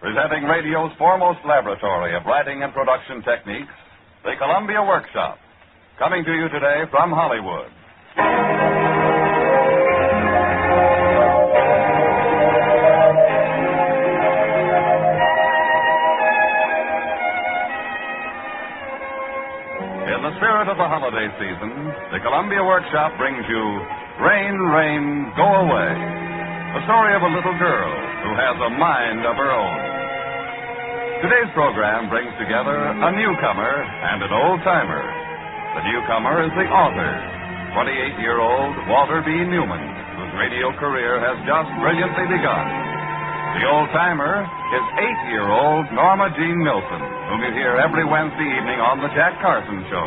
Presenting radio's foremost laboratory of writing and production techniques, the Columbia Workshop. Coming to you today from Hollywood. In the spirit of the holiday season, the Columbia Workshop brings you Rain, Rain, Go Away, the story of a little girl who has a mind of her own. Today's program brings together a newcomer and an old-timer. The newcomer is the author, 28-year-old Walter B. Newman, whose radio career has just brilliantly begun. The old-timer is 8-year-old Norma Jean Nilsson, whom you hear every Wednesday evening on The Jack Carson Show.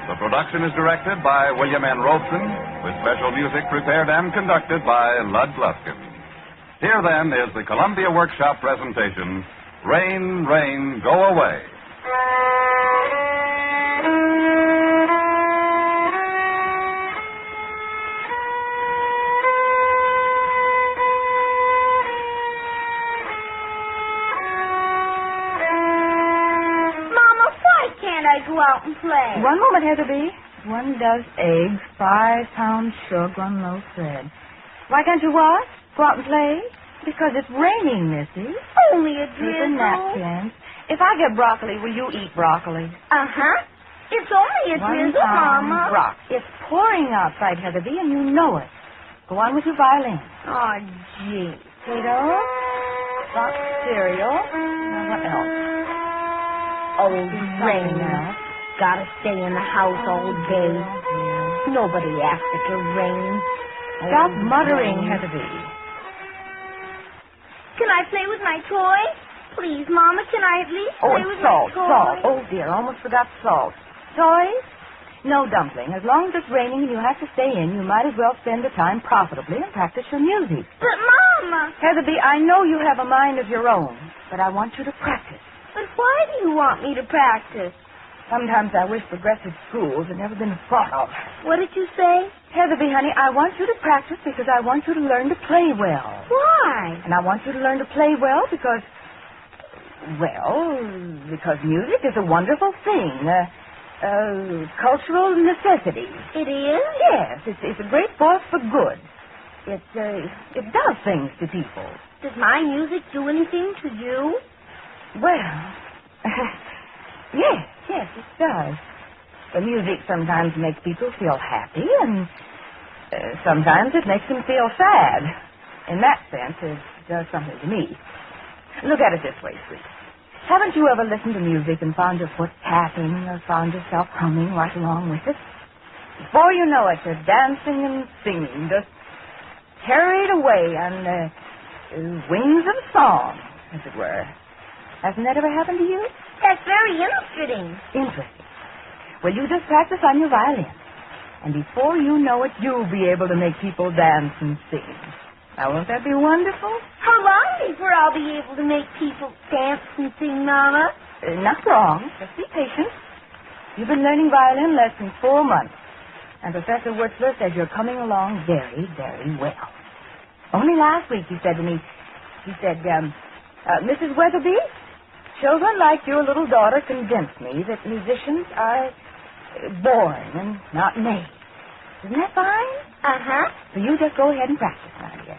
The production is directed by William N. Robeson, with special music prepared and conducted by Lud Gluskin. Here, then, is the Columbia Workshop presentation, Rain, Rain, Go Away. Go out and play. One moment, Heatherby. 1 does eggs, 5 pounds sugar, 1 loaf bread. Why can't you what? Go out and play? Because it's raining, Missy. Only a Here's a drizzle. napkin. If I get broccoli, will you eat broccoli? Uh-huh. It's only a 1 drizzle, pound Mama. broccoli. It's pouring outside, Heatherby, and you know it. Go on with your violin. Oh, gee. Potato, box cereal. Now, what else? Oh, Rain. rain. Gotta stay in the house all day. Nobody asked it to rain. Stop Oh, muttering, rain. Heatherby. Can I play with my toy? Please, Mama, can I at least Oh, play and with salt, my toy? salt. Oh, dear, almost forgot salt. Toys? No, Dumpling. As long as it's raining and you have to stay in, you might as well spend the time profitably and practice your music. But, Mama... Heatherby, I know you have a mind of your own, but I want you to practice. But why do you want me to practice? Sometimes I wish progressive schools had never been thought of. What did you say? Heatherby, honey, I want you to practice because I want you to learn to play well. Why? And I want you to learn to play well because music is a wonderful thing. A cultural necessity. It is? Yes, it's a great force for good. It does things to people. Does my music do anything to you? Well, yes, it does. The music sometimes makes people feel happy, and sometimes it makes them feel sad. In that sense, it does something to me. Look at it this way, sweet. Haven't you ever listened to music and found your foot tapping or found yourself humming right along with it? Before you know it, you're dancing and singing, just carried away on the wings of song, as it were. Hasn't that ever happened to you? That's very interesting. Interesting. Well, you just practice on your violin. And before you know it, you'll be able to make people dance and sing. Now, won't that be wonderful? How long before I'll be able to make people dance and sing, Mama? Not wrong. Just be patient. You've been learning violin less than 4 months. And Professor Wurzler says you're coming along very, very well. Only last week he said to me, Mrs. Weatherby, children like your little daughter convince me that musicians are born and not made. Isn't that fine? Uh-huh. So you just go ahead and practice now, dear.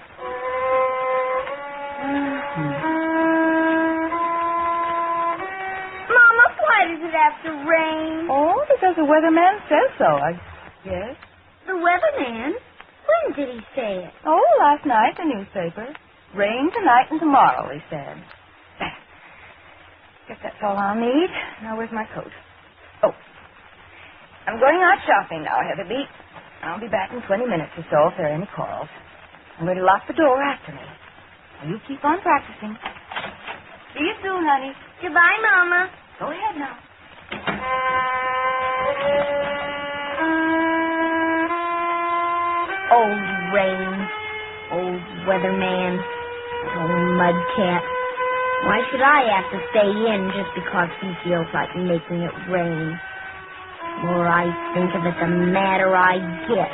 Mama, why does it have to rain? Oh, because the weatherman says so, I guess. The weatherman? When did he say it? Oh, last night, the newspaper. Rain tonight and tomorrow, he said. Guess that's all I'll need. Now, where's my coat? Oh. I'm going out shopping now, Heatherby. I'll be back in 20 minutes or so if there are any calls. I'm going to lock the door after me. Now, you keep on practicing. See you soon, honey. Goodbye, Mama. Go ahead now. Old rain. Old weatherman. Old mudcat. Why should I have to stay in just because he feels like making it rain? The more I think of it, the madder I get.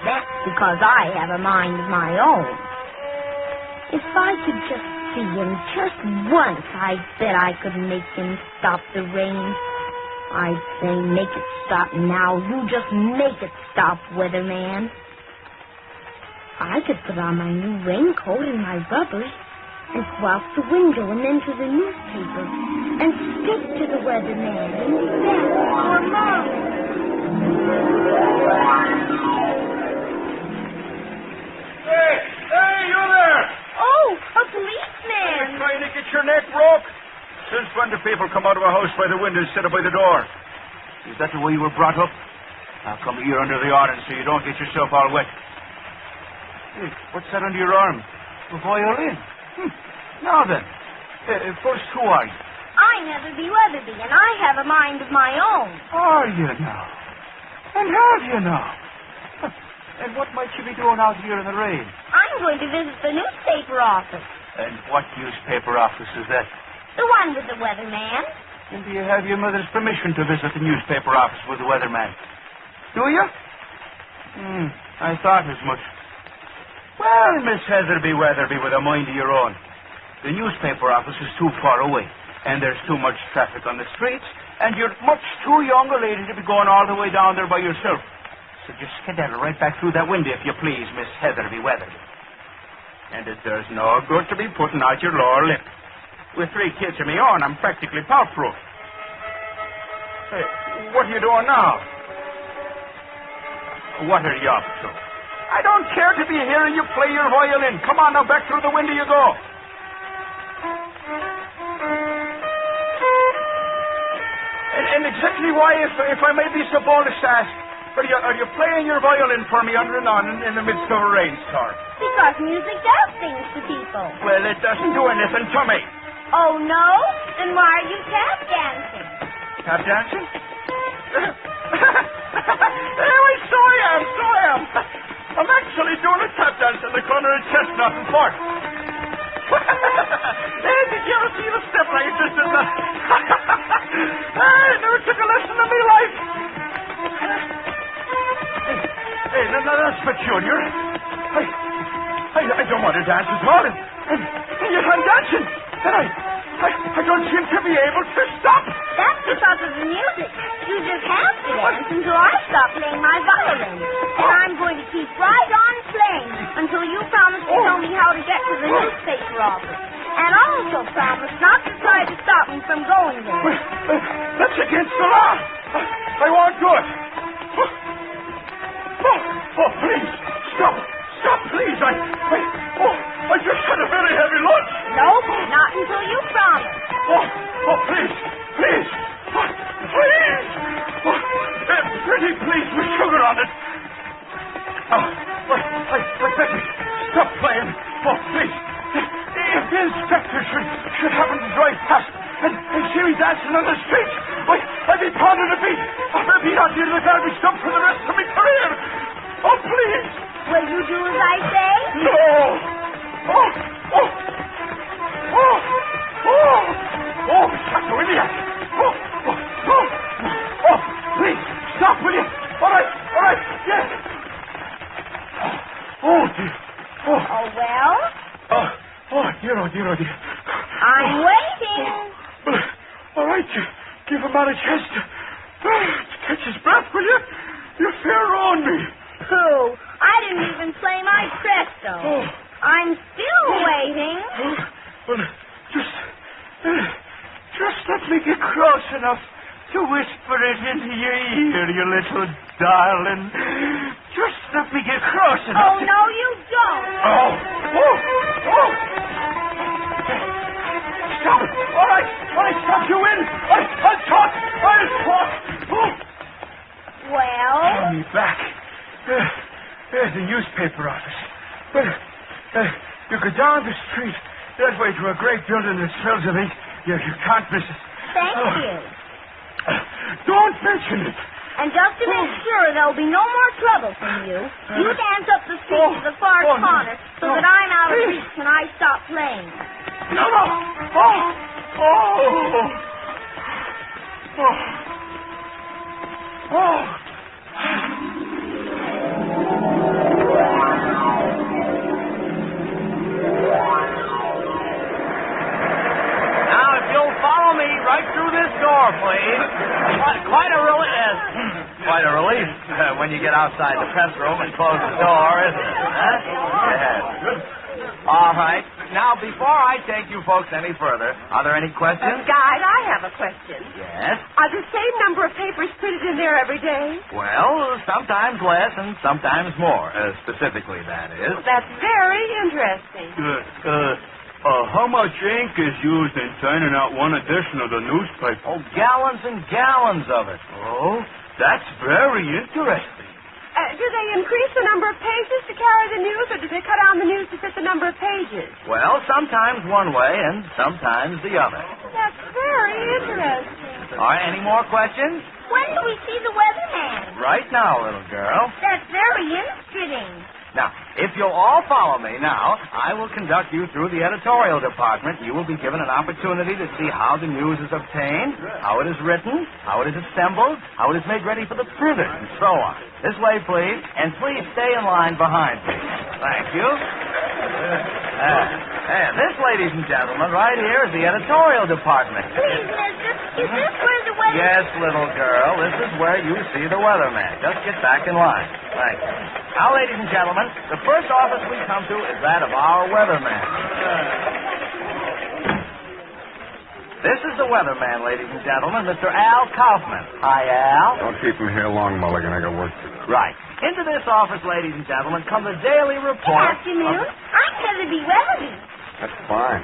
That's because I have a mind of my own. If I could just see him just once, I bet I could make him stop the rain. I say make it stop now. You just make it stop, weatherman. I could put on my new raincoat and my rubbers and go out the window and then to the newspaper and speak to the weatherman and be back before Mom. Hey, you there! Oh, a policeman! You're trying to get your neck broke? Since when do people come out of a house by the window instead of by the door? Is that the way you were brought up? Now come here under the awning so you don't get yourself all wet. Hey, what's that under your arm? A violin. Now then, first, who are you? I'm Heatherby Weatherby, and I have a mind of my own. Are you now? And have you now? And what might you be doing out here in the rain? I'm going to visit the newspaper office. And what newspaper office is that? The one with the weatherman. And do you have your mother's permission to visit the newspaper office with the weatherman? Do you? I thought as much. Well, Miss Heatherby Weatherby, with a mind of your own. The newspaper office is too far away, and there's too much traffic on the streets, and you're much too young a lady to be going all the way down there by yourself. So just skedaddle right back through that window, if you please, Miss Heatherby Weatherby. And it does no good to be putting out your lower lip. With 3 kids of my own, I'm practically power-proof. Hey, what are you doing now? What are you up to? I don't care to be hearing you play your violin. Come on now, back through the window you go. And exactly why, if I may be so bold as to ask, are you playing your violin for me under and on in the midst of a rainstorm? Because music does things to people. Well, it doesn't do anything to me. Oh, no? Then why are you tap dancing? Tap dancing? Anyway, so I am. I'm actually doing a tap dance in the corner of Chesterton and Fort. Hey, did you ever see the step I just did that? I never took a lesson in my life. Hey, no, that's peculiar. I don't want to dance at all, and yet I'm dancing, and I don't seem to be able to stop. That's because of the music. You just have to dance until I stop playing my violin. And I'm going to keep right on playing until you promise to tell me how to get to the newspaper office. And also promise not to try to stop me from going there. That's against the law. I won't do it. Oh, please, stop, please. I just had a very heavy lunch. Nope, not until you promise. Oh, please. Please. Pretty please with sugar on it. I beg you, stop playing. Oh, please. If the inspector should happen to drive past and see me dancing on the street, I'd be pounding a beat. I'd be out here in the garbage dump for the rest of my career. Oh, please. Will you do as I say? No. Shut the window. Please, stop, will you? All right, yes. Oh, dear. Oh, well? Oh, dear. I'm waiting. Well, all right, give a man a chance to catch his breath, will you? You fair ruined me. Pooh, I didn't even play my presto. I'm still waiting. Well, just let me get close enough to whisper it into your ear, you little darling. Just let me get close enough. Oh, no, you don't. Oh. Stop it. All right, stop you in. I'll talk. Well? Tell me back. There's the newspaper office. Well, you go down the street that way to a great building that smells of ink. You can't miss it. Thank you. Don't mention it. And just to make sure there'll be no more trouble from you, you dance up the street to the far corner so that I'm out of reach when I stop playing. No. Right through this door, please. Quite a relief. Quite a relief when you get outside the press room and close the door, isn't it? Huh? Yes. All right. Now, before I take you folks any further, are there any questions? Guide, I have a question. Yes? Are the same number of papers printed in there every day? Well, sometimes less and sometimes more. Specifically, that is. That's very interesting. How much ink is used in turning out one edition of the newspaper? Oh, gallons and gallons of it. Oh, that's very interesting. Do they increase the number of pages to carry the news, or do they cut down the news to fit the number of pages? Well, sometimes one way and sometimes the other. That's very interesting. All right, any more questions? When do we see the weatherman? Right now, little girl. That's very interesting. Now, if you'll all follow me now, I will conduct you through the editorial department. You will be given an opportunity to see how the news is obtained, how it is written, how it is assembled, how it is made ready for the printer, and so on. This way, please, and please stay in line behind me. Thank you. And this, ladies and gentlemen, right here is the editorial department. Please, mister, is this where the weather... Yes, little girl, this is where you see the weatherman. Just get back in line. Thank you. Now, ladies and gentlemen, the first office we come to is that of our weatherman. This is the weatherman, ladies and gentlemen, Mr. Al Kaufman. Hi, Al. Don't keep him here long, Mulligan. I got work to do. Right. Into this office, ladies and gentlemen, come the daily Good report. afternoon. I'm Heatherby Weatherby. That's fine.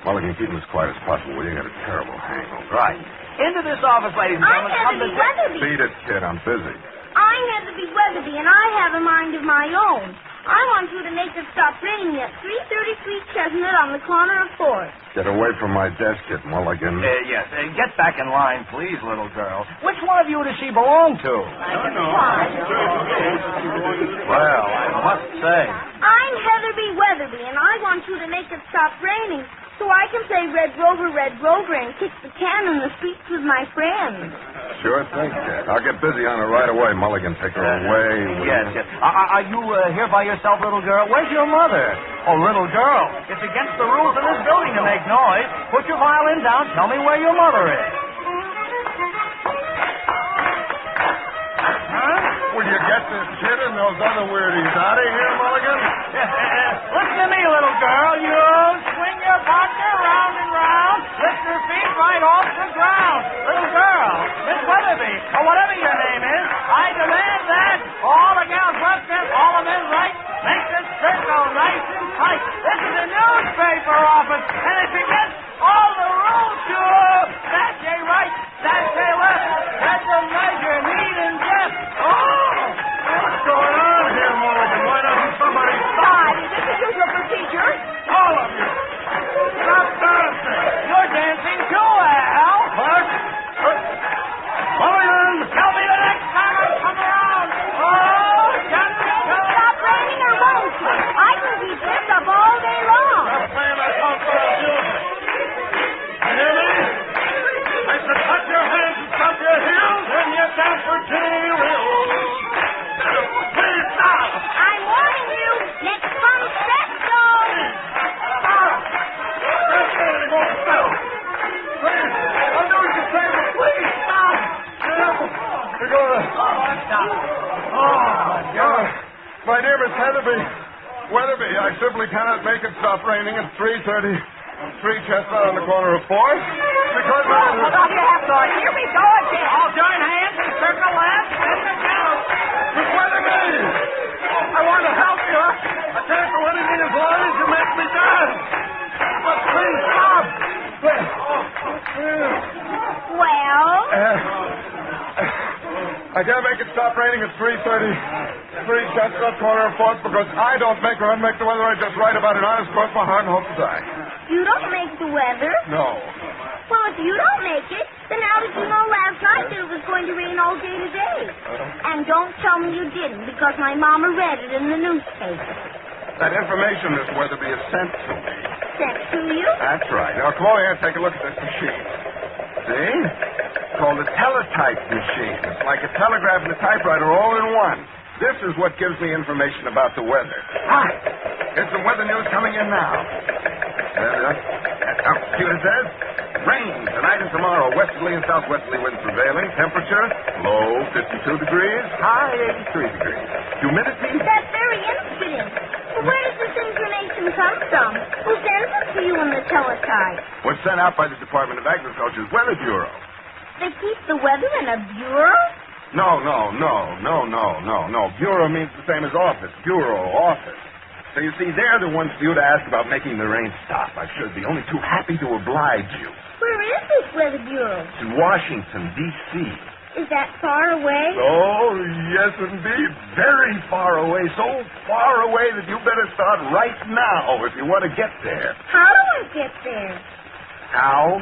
Mulligan, keep him as quiet as possible, will you? Got a terrible hangover. Right. Into this office, ladies and I'm gentlemen, come the... Heatherby Weatherby. Beat it, kid. I'm busy. I'm Heatherby Weatherby, and I have a mind of my own. I want you to make it stop raining at 333 Chestnut on the corner of 4th. Get away from my desk, kid, Mulligan. Yes. Get back in line, please, little girl. Which one of you does she belong to? I don't know. Well, I must say... I'm Heatherby Weatherby, and I want you to make it stop raining so I can play Red Rover, and kick the can in the streets with my friends. Sure thing, kid. I'll get busy on her right away. Mulligan, take her away. Yes. Are you here by yourself, little girl? Where's your mother? Oh, little girl, it's against the rules of this building to make noise. Put your violin down. Tell me where your mother is. Huh? Will you get this kid and those other weirdies out of here, Mulligan? Listen to me, little girl. You swing your partner round and round. Lift your feet right off the ground. Little girl, Miss Weatherby, or whatever your name is, I demand that all the gals left and all the men right make this circle nice and tight. This is a newspaper office, and it's against all the rules to sashay right, sashay left. That's a measure, neat and just. What's going on here, Mulligan? Why doesn't somebody God, is this the usual procedure? all of you? Stop dancing! You're dancing too, Al. What? Mulligan! Tell me the next time I come around. Oh, just Stop raining or won't you? I can keep this up all day long. Stop playing that song for us, you. You hear me? I said cut your hands and stop your heels when you dance for G-Real. Please stop! I'm warning you. Next month, presto. Stop! That's it. It won't stop. Please. I'll do what you say, but please stop. You're going to... my God. My name is Heatherby Weatherby. I simply cannot make it stop raining at 3:33 Chestnut on the corner of 4th because Hold on, you have to. Here we go again. All join hands and circle left and the count. Miss Weatherby! I want to help you. I can't do anything as long as you make me dance. But please stop. Well, I can't make it stop raining at 3:33 Chestnut corner of 4th because I don't make or unmake the weather. I just write about it honest, cross my heart, and hope to die. you don't make the weather. No. Well, if you don't make it, then how did you know last night that it was going to rain all day today? And don't tell me you didn't, because my mama read it in the newspaper. That information, Miss Weatherby, is sent to me. Sent to you? That's right. Now, come over here and take a look at this machine. See? It's called a teletype machine. It's like a telegraph and a typewriter all in one. This is what gives me information about the weather. Ah! Here's some weather news coming in now. See what it says? Rain tonight and tomorrow, westerly and southwesterly winds prevailing. Temperature, low 52 degrees, high 83 degrees. Humidity? That's very interesting. But where does this information come from? Who sends it to you on the teletype? Was sent out by the Department of Agriculture's Weather Bureau. They keep the weather in a bureau? No. Bureau means the same as office. Bureau, office. So you see, they're the ones for you to ask about making the rain stop. I should be only too happy to oblige you. Where is this weather bureau? It's in Washington, D.C. Is that far away? Oh, yes, indeed. Very far away. So far away that you better start right now if you want to get there. How do I get there? How?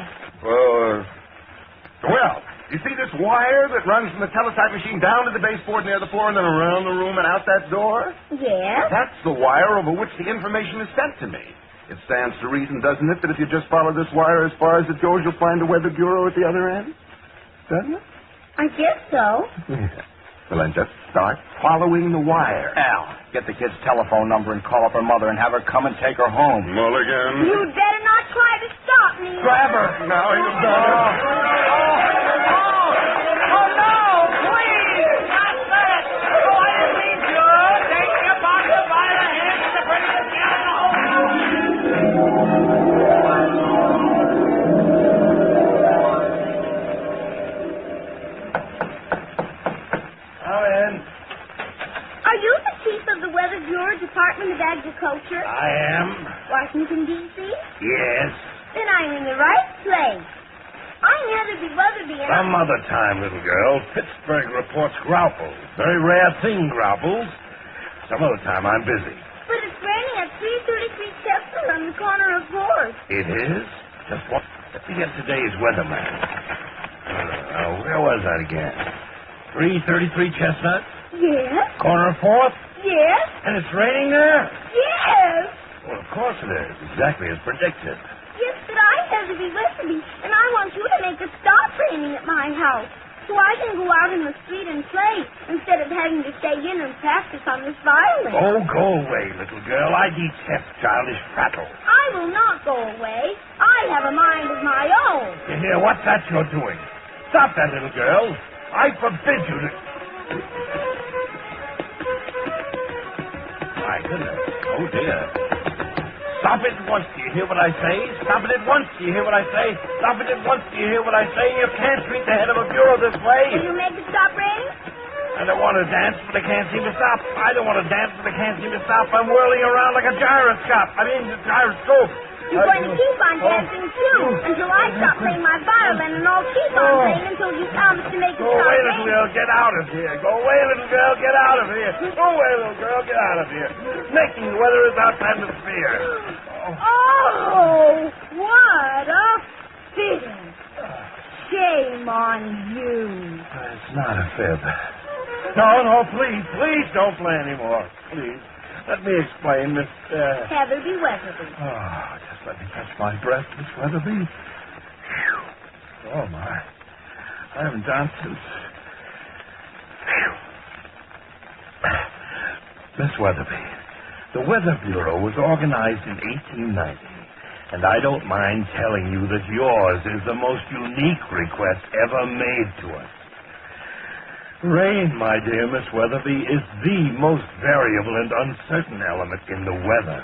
Well, you see this wire that runs from the teletype machine down to the baseboard near the floor and then around the room and out that door? Yes. That's the wire over which the information is sent to me. It stands to reason, doesn't it, that if you just follow this wire as far as it goes, you'll find the Weather Bureau at the other end? Doesn't it? I guess so. Yeah. Well, then just start following the wire. Al, get the kid's telephone number and call up her mother and have her come and take her home. Mulligan. You'd better not try to stop me. Grab her. Now you better. Oh, no, please. Not that. Oh, I didn't mean to. Take your boxer by the hand and the prettiest gal in the whole Come in. Are you the chief of the Weather Bureau, Department of Agriculture? I am. Washington, D.C.? Yes. Then I'm in the right place. I'm Heatherby Weatherby, and Some other time, little girl. Pittsburgh reports graupels. Very rare thing, graupels. Some other time I'm busy. But it's raining at 333 Chesterton on the corner of 4th. It is? Just what? Let me get today's weatherman. Where was that again? 333 Chestnut? Yes? Corner of 4th? Yes? And it's raining there? Yes! Well, of course it is. Exactly as predicted. Yes, but I'm Heatherby Weatherby, and I want you to make it stop raining at my house so I can go out in the street and play instead of having to stay in and practice on this violin. Oh, go away, little girl. I detest childish prattle. I will not go away. I have a mind of my own. You hear? What's that you're doing? Stop that, little girl. I forbid you to... My goodness. Oh, dear. Stop it at once. Do you hear what I say? Stop it at once. Do you hear what I say? Stop it at once. Do you hear what I say? You can't treat the head of a bureau this way. Will you make it stop raining? I don't want to dance, but I can't seem to stop. I don't want to dance, but I can't seem to stop. I'm whirling around like a gyroscope. You're going to keep on dancing, too, until I stop playing my violin, and I'll keep on playing until you promise to make it Go stop away, little raining. girl. Get out of here. Go away, little girl. Get out of here. Go away, little girl. Get out of here. Making the weather is our atmosphere. Oh, what a fib. Shame on you. It's not a fib. No, please don't play anymore. Please. Let me explain, Miss... Heatherby Weatherby. Oh, just let me catch my breath, Miss Weatherby. Phew. Oh, my. I haven't danced since... Phew. Miss Weatherby, the Weather Bureau was organized in 1890, and I don't mind telling you that yours is the most unique request ever made to us. Rain, my dear Miss Weatherby, is the most variable and uncertain element in the weather.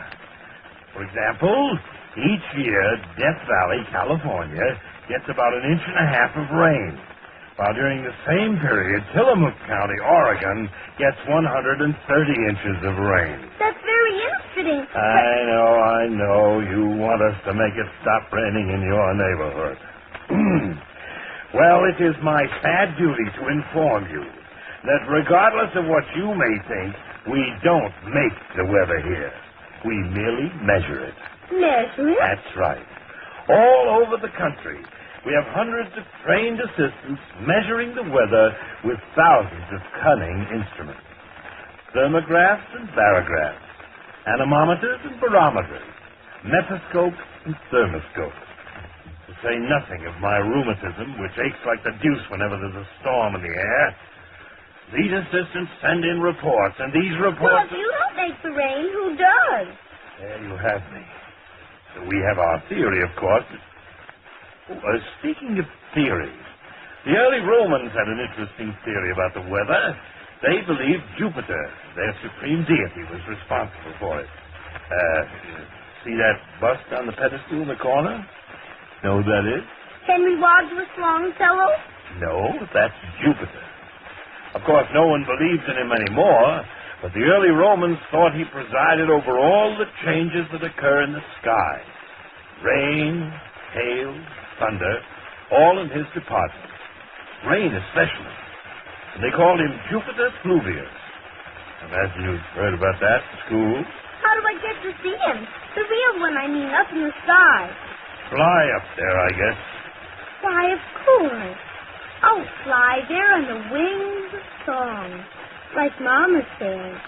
For example, each year, Death Valley, California, gets about 1.5 inches of rain, while during the same period, Tillamook County, Oregon, gets 130 inches of rain. That's very interesting. I know. You want us to make it stop raining in your neighborhood. Well, it is my sad duty to inform you that regardless of what you may think, we don't make the weather here. We merely measure it. Measure it? That's right. All over the country, we have hundreds of trained assistants measuring the weather with thousands of cunning instruments. Thermographs and barographs, anemometers and barometers, methoscopes and thermoscopes. To say nothing of my rheumatism, which aches like the deuce whenever there's a storm in the air. These assistants send in reports, and these reports... Well, if you don't make the rain, who does? There you have me. So we have our theory, of course. Speaking of theories, the early Romans had an interesting theory about the weather. They believed Jupiter, their supreme deity, was responsible for it. See that bust on the pedestal in the corner? Know who that is? Henry Wadsworth Longfellow? No, that's Jupiter. Of course, no one believes in him anymore, but the early Romans thought he presided over all the changes that occur in the sky. Rain, hail, thunder, all in his department. Rain especially. And they called him Jupiter Pluvius. Imagine you've heard about that in school. How do I get to see him? The real one, I mean, up in the sky. Fly up there, I guess. Why, of course. I'll fly there on the wings of song, like Mama says.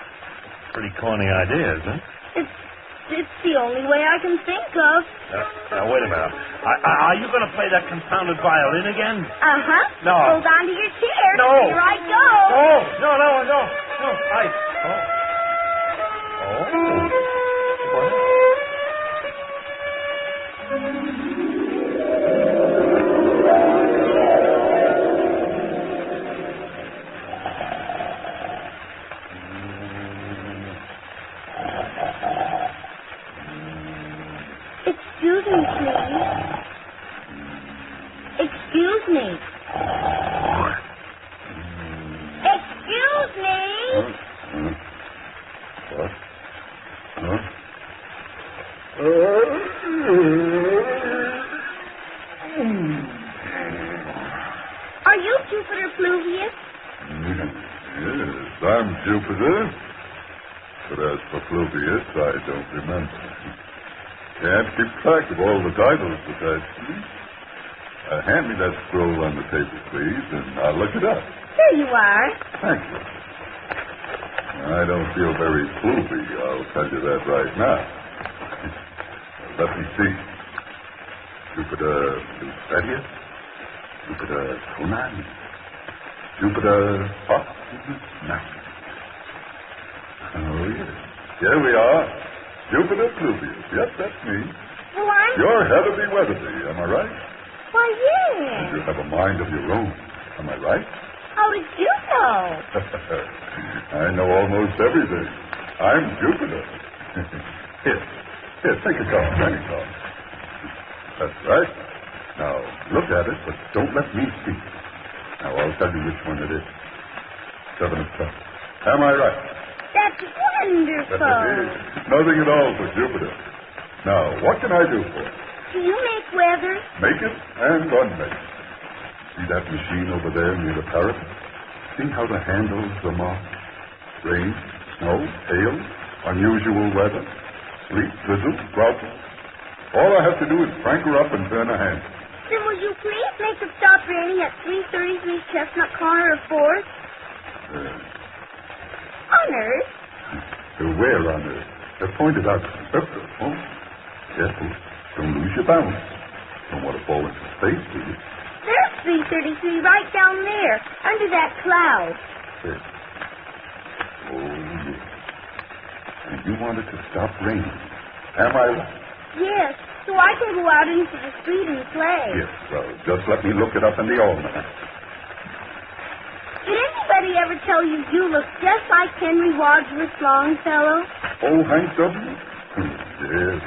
Pretty corny idea, isn't it? It's the only way I can think of. Now, wait a minute. Are you going to play that confounded violin again? Uh-huh. No. Hold on to your chair. No. Here I go. No. Excuse me, please. Excuse me. Excuse me. What? Are you Jupiter Pluvius? Yes, I'm Jupiter. But as for Pluvius, I don't remember. Can't keep track of all the titles attached to me. Hand me that scroll on the table, please, and I'll look it up. Here you are. Thank you. I don't feel very Pluvy, I'll tell you that right now. Let me see. Jupiter Lucidius, Jupiter Conan, Jupiter Fox. Oh, yes. Here we are. Jupiter Pluvius. Yep, that's me. Well, You're Heatherby Weatherby, am I right? Why, yes. You have a mind of your own, am I right? How did you know? I know almost everything. I'm Jupiter. Here, take a cup, drink a cup. That's right. Now, look at it, but don't let me speak. Now, I'll tell you which one it is. 7 of cups. Am I right? That's wonderful. Nothing at all for Jupiter. Now, what can I do for you? Do you make weather? Make it and unmake it. See that machine over there near the parapet? See how the handles are marked? Rain, snow, hail, unusual weather, sleet, drizzle, drought. All I have to do is crank her up and turn a handle. Then will you please make it stop raining at 333 Chestnut Corner of 4th? On Earth? Where on Earth? They're pointed out to the scripture. Oh, careful. Don't lose your balance. Don't want to fall into space, do you? There's 333 right down there, under that cloud. There. Oh, yes. And you wanted to stop raining. Am I right? Yes, so I can go out into the street and play. Yes, well, just let me look it up in the almanac. Did anybody ever tell you you look just like Henry Wadsworth Longfellow? Oh, Hank W.? Yes.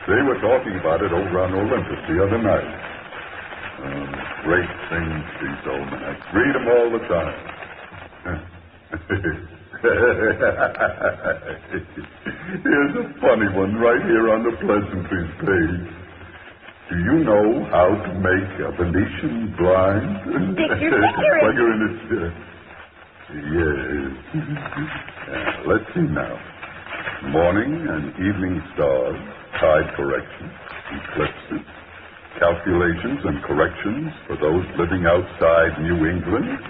They were talking about it over on Olympus the other night. Great things, these almanacs. Read them all the time. Here's a funny one right here on the pleasantries page. Do you know how to make a Venetian blind? Stick your finger in it. Yes. Let's see now. Morning and evening stars, tide corrections, eclipses, calculations and corrections for those living outside New England,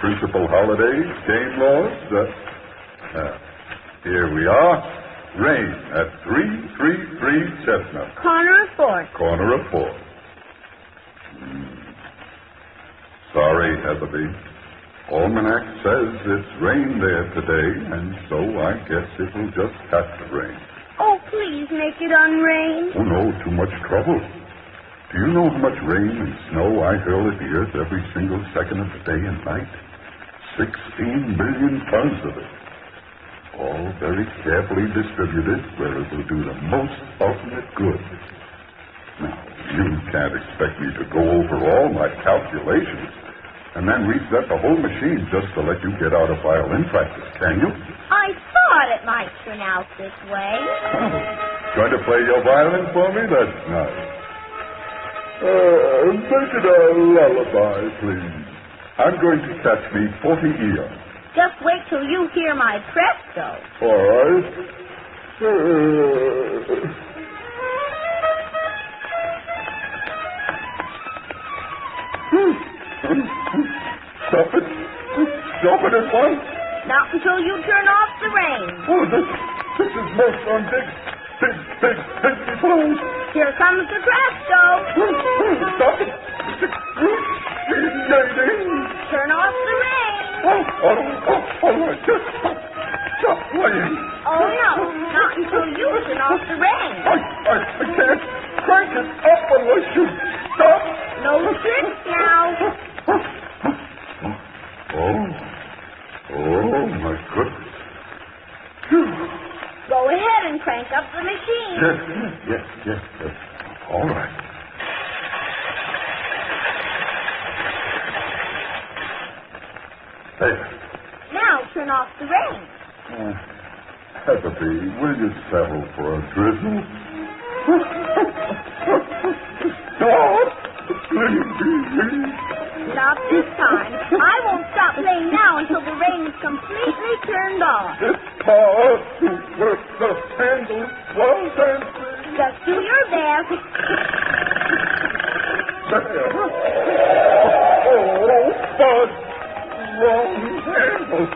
principal holidays, game laws. Here we are. Rain at 333 Chestnut. Corner of 4th. Corner of 4th. Sorry, Heatherby. Almanac says it's rain there today, and so I guess it will just have to rain. Oh, please make it unrain. Oh, no, too much trouble. Do you know how much rain and snow I hurl at the earth every single second of the day and night? 16 million tons of it. All very carefully distributed where it will do the most ultimate good. Now, you can't expect me to go over all my calculations and then reset the whole machine just to let you get out of violin practice, can you? I thought it might turn out this way. Oh, going to play your violin for me? That's nice. Make it a lullaby, please. I'm going to catch me 40 eons. Just wait till you hear my presto. All right. Stop it. Stop it at once. Not until you turn off the rain. Oh, this is most big blows. Here comes the presto. Stop it. Turn off the rain. All right. Just stop playing. Oh, no. Not until you turn off the rain. I can't crank it up unless you stop. No tricks now. Oh, my goodness. Go ahead and crank up the machine. Yes. All right. There. Now turn off the rain. Heatherby, will you settle for a drizzle? Stop! Please. Not this time. I won't stop playing now until the rain is completely turned off. It's hard to work the handle while dancing. Just do your best. There. Oh, but wrong handle.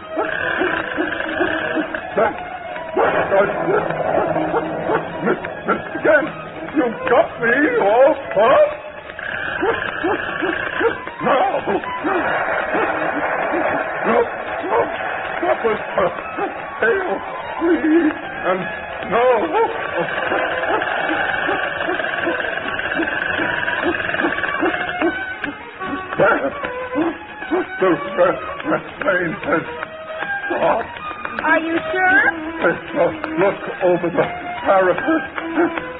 Mr. Gant, you got me all up. No. Stop us. Tail, please. And no. The plane has stopped. Are you sure? Look over the parapet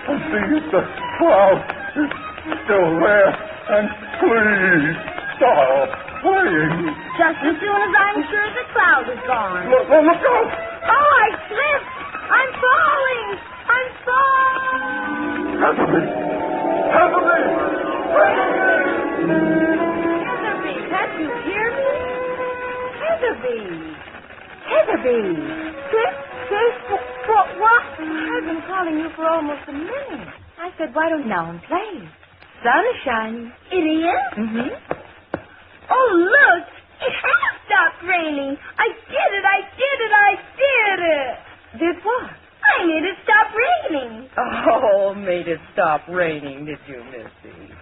and see if the cloud is still there. And please stop playing. Just as soon as I'm sure the cloud is gone. Look out! Oh, I slipped! I'm falling! Heatherby, can't you hear me? Heatherby. What? I've been calling you for almost a minute. I said, why don't you now and play? Sun is shining. It is? Mm-hmm. Oh, look! It has stopped raining. I did it! Did what? I made it stop raining. Oh, made it stop raining, did you, Missy?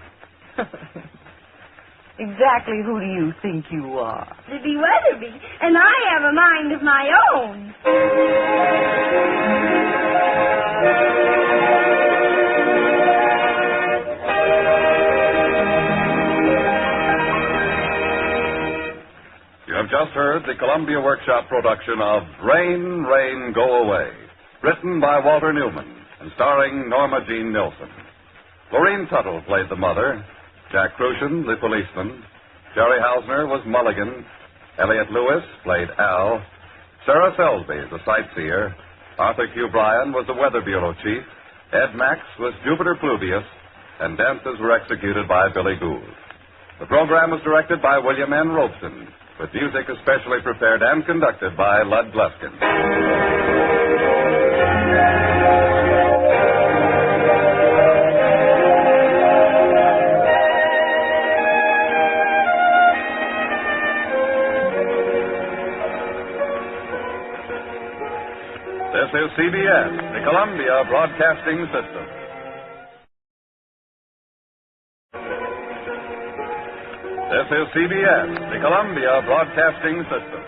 Exactly who do you think you are? Libby Weatherby, and I have a mind of my own. You have just heard the Columbia Workshop production of Rain, Rain, Go Away, written by Walter Newman and starring Norma Jean Nilsson. Lorene Tuttle played the mother, Jack Crucian, the policeman, Jerry Hausner was Mulligan, Elliot Lewis played Al, Sarah Selsby, the sightseer, Arthur Q. Bryan was the Weather Bureau chief, Ed Max was Jupiter Pluvius, and dances were executed by Billy Gould. The program was directed by William N. Robeson, with music especially prepared and conducted by Lud Gluskin. This is CBS, the Columbia Broadcasting System. This is CBS, the Columbia Broadcasting System.